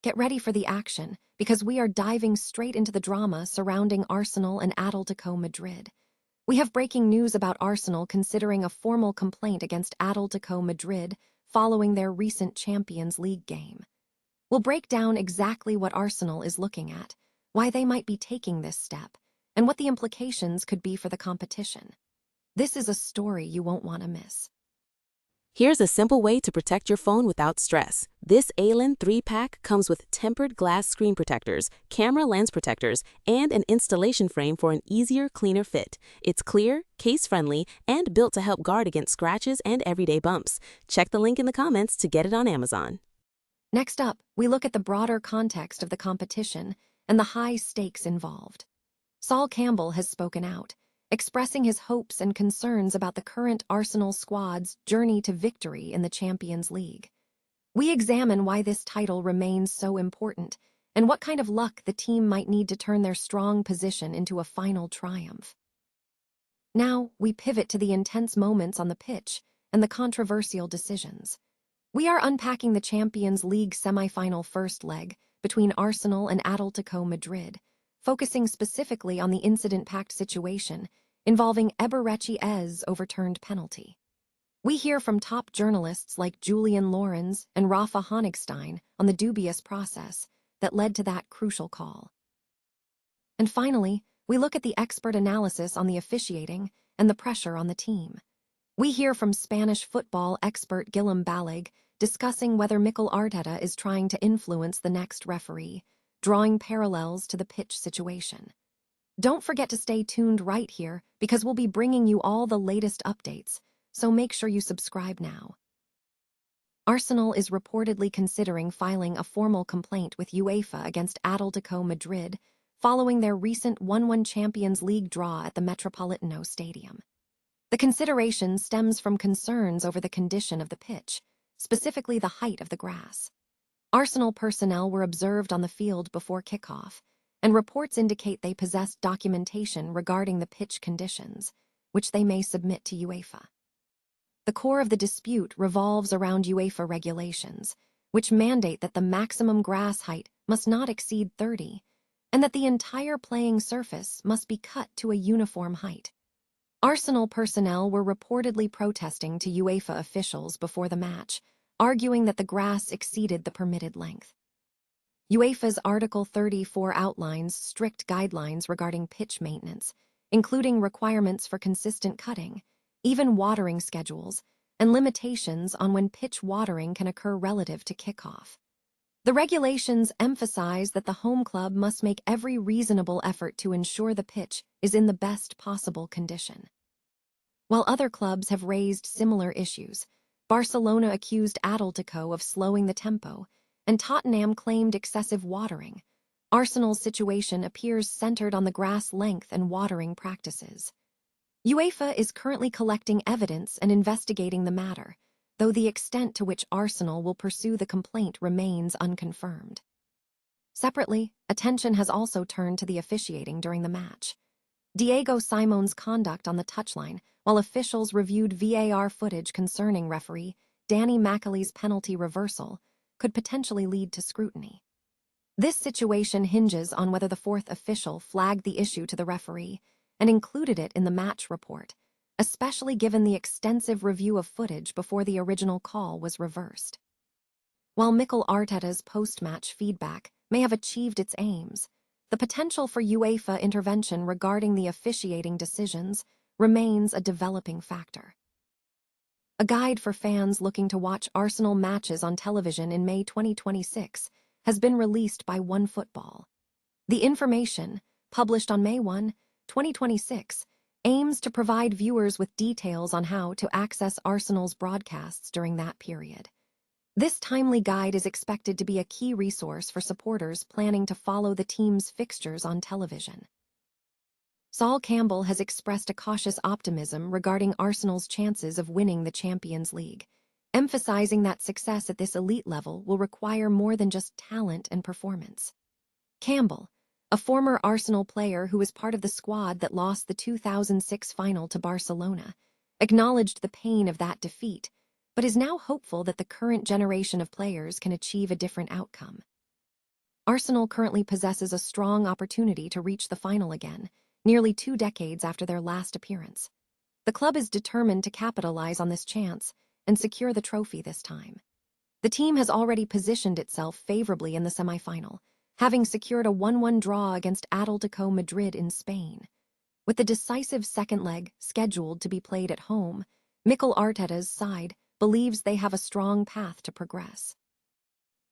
Get ready for the action, because we are diving straight into the drama surrounding Arsenal and Atletico Madrid. We have breaking news about Arsenal considering a formal complaint against Atletico Madrid following their recent Champions League game. We'll break down exactly what Arsenal is looking at, why they might be taking this step, and what the implications could be for the competition. This is a story you won't want to miss. Here's a simple way to protect your phone without stress. This ALEN 3-pack comes with tempered glass screen protectors, camera lens protectors, and an installation frame for an easier, cleaner fit. It's clear, case-friendly, and built to help guard against scratches and everyday bumps. Check the link in the comments to get it on Amazon. Next up, we look at the broader context of the competition and the high stakes involved. Campbell has spoken out, expressing his hopes and concerns about the current Arsenal squad's journey to victory in the Champions League. We examine why this title remains so important and what kind of luck the team might need to turn their strong position into a final triumph. Now, we pivot to the intense moments on the pitch and the controversial decisions. We are unpacking the Champions League semi-final first leg between Arsenal and Atletico Madrid, focusing specifically on the incident-packed situation involving Eberechi's overturned penalty. We hear from top journalists like Julian Lorenz and Rafa Honigstein on the dubious process that led to that crucial call. And finally, we look at the expert analysis on the officiating and the pressure on the team. We hear from Spanish football expert Guillem Balig discussing whether Mikel Arteta is trying to influence the next referee, drawing parallels to the pitch situation. Don't forget to stay tuned right here, because we'll be bringing you all the latest updates, so make sure you subscribe now. Arsenal is reportedly considering filing a formal complaint with UEFA against Atletico Madrid following their recent 1-1 Champions League draw at the Metropolitano Stadium. The consideration stems from concerns over the condition of the pitch, specifically the height of the grass. Arsenal personnel were observed on the field before kickoff, and reports indicate they possessed documentation regarding the pitch conditions, which they may submit to UEFA. The core of the dispute revolves around UEFA regulations, which mandate that the maximum grass height must not exceed 30, and that the entire playing surface must be cut to a uniform height. Arsenal personnel were reportedly protesting to UEFA officials before the match, arguing that the grass exceeded the permitted length. UEFA's Article 34 outlines strict guidelines regarding pitch maintenance, including requirements for consistent cutting, even watering schedules, and limitations on when pitch watering can occur relative to kickoff. The regulations emphasize that the home club must make every reasonable effort to ensure the pitch is in the best possible condition. While other clubs have raised similar issues, Barcelona accused Atletico of slowing the tempo, and Tottenham claimed excessive watering. Arsenal's situation appears centered on the grass length and watering practices. UEFA is currently collecting evidence and investigating the matter, though the extent to which Arsenal will pursue the complaint remains unconfirmed. Separately, attention has also turned to the officiating during the match. Diego Simon's conduct on the touchline, while officials reviewed VAR footage concerning referee Danny McAlee's penalty reversal, could potentially lead to scrutiny. This situation hinges on whether the fourth official flagged the issue to the referee and included it in the match report, especially given the extensive review of footage before the original call was reversed. While Mikel Arteta's post-match feedback may have achieved its aims, the potential for UEFA intervention regarding the officiating decisions remains a developing factor. A guide for fans looking to watch Arsenal matches on television in May 2026 has been released by OneFootball. The information, published on May 1, 2026, aims to provide viewers with details on how to access Arsenal's broadcasts during that period. This timely guide is expected to be a key resource for supporters planning to follow the team's fixtures on television. Campbell has expressed a cautious optimism regarding Arsenal's chances of winning the Champions League, emphasizing that success at this elite level will require more than just talent and performance. Campbell, a former Arsenal player who was part of the squad that lost the 2006 final to Barcelona, acknowledged the pain of that defeat, but is now hopeful that the current generation of players can achieve a different outcome. Arsenal currently possesses a strong opportunity to reach the final again, nearly 2 decades after their last appearance. The club is determined to capitalize on this chance and secure the trophy this time. The team has already positioned itself favorably in the semi-final, having secured a 1-1 draw against Atletico Madrid in Spain. With the decisive second leg scheduled to be played at home, Mikel Arteta's side believes they have a strong path to progress.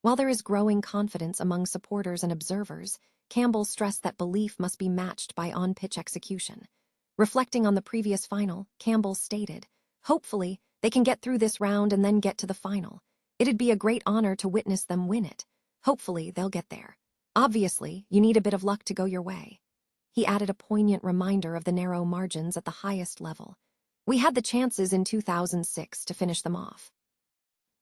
While there is growing confidence among supporters and observers, Campbell stressed that belief must be matched by on-pitch execution. Reflecting on the previous final, Campbell stated, "Hopefully, they can get through this round and then get to the final. It'd be a great honor to witness them win it. Hopefully, they'll get there. Obviously, you need a bit of luck to go your way." He added a poignant reminder of the narrow margins at the highest level. "We had the chances in 2006 to finish them off.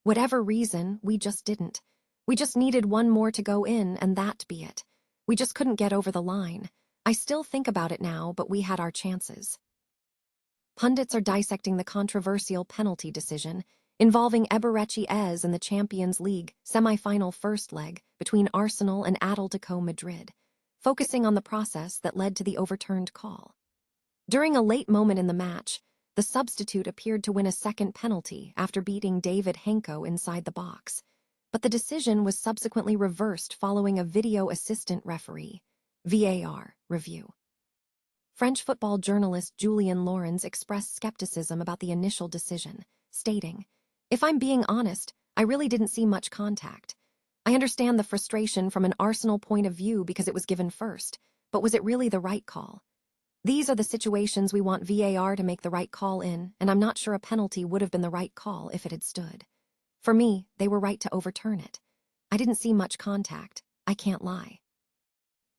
Whatever reason, we just didn't. We just needed one more to go in, and that be it. We just couldn't get over the line. I still think about it now, but we had our chances." Pundits are dissecting the controversial penalty decision involving Eberechi Ez in the Champions League semi-final first leg between Arsenal and Atletico Madrid, focusing on the process that led to the overturned call. During a late moment in the match, the substitute appeared to win a second penalty after beating David Henko inside the box, but the decision was subsequently reversed following a video assistant referee (VAR) review. French football journalist Julien Laurens expressed skepticism about the initial decision, stating, "If I'm being honest, I really didn't see much contact. I understand the frustration from an Arsenal point of view because it was given first, but was it really the right call? These are the situations we want VAR to make the right call in, and I'm not sure a penalty would have been the right call if it had stood. For me, they were right to overturn it. I didn't see much contact. I can't lie."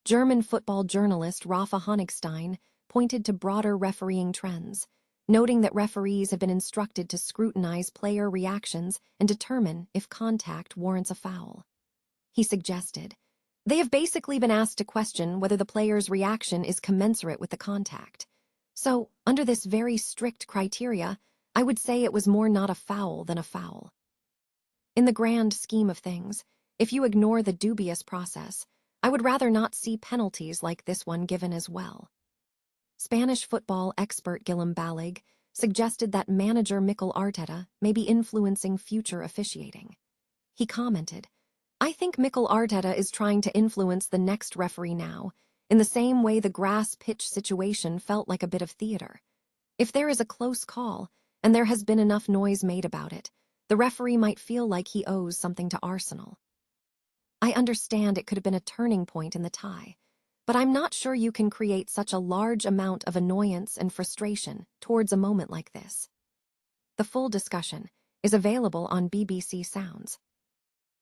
German football journalist Rafa Honigstein pointed to broader refereeing trends, noting that referees have been instructed to scrutinize player reactions and determine if contact warrants a foul. He suggested, "They have basically been asked to question whether the player's reaction is commensurate with the contact. So, under this very strict criteria, I would say it was more not a foul than a foul." In the grand scheme of things, if you ignore the dubious process, I would rather not see penalties like this one given as well. Spanish football expert Guillem Balig suggested that manager Mikel Arteta may be influencing future officiating. He commented, "I think Mikel Arteta is trying to influence the next referee now, in the same way the grass-pitch situation felt like a bit of theater. If there is a close call, and there has been enough noise made about it, the referee might feel like he owes something to Arsenal. I understand it could have been a turning point in the tie, but I'm not sure you can create such a large amount of annoyance and frustration towards a moment like this." The full discussion is available on BBC Sounds.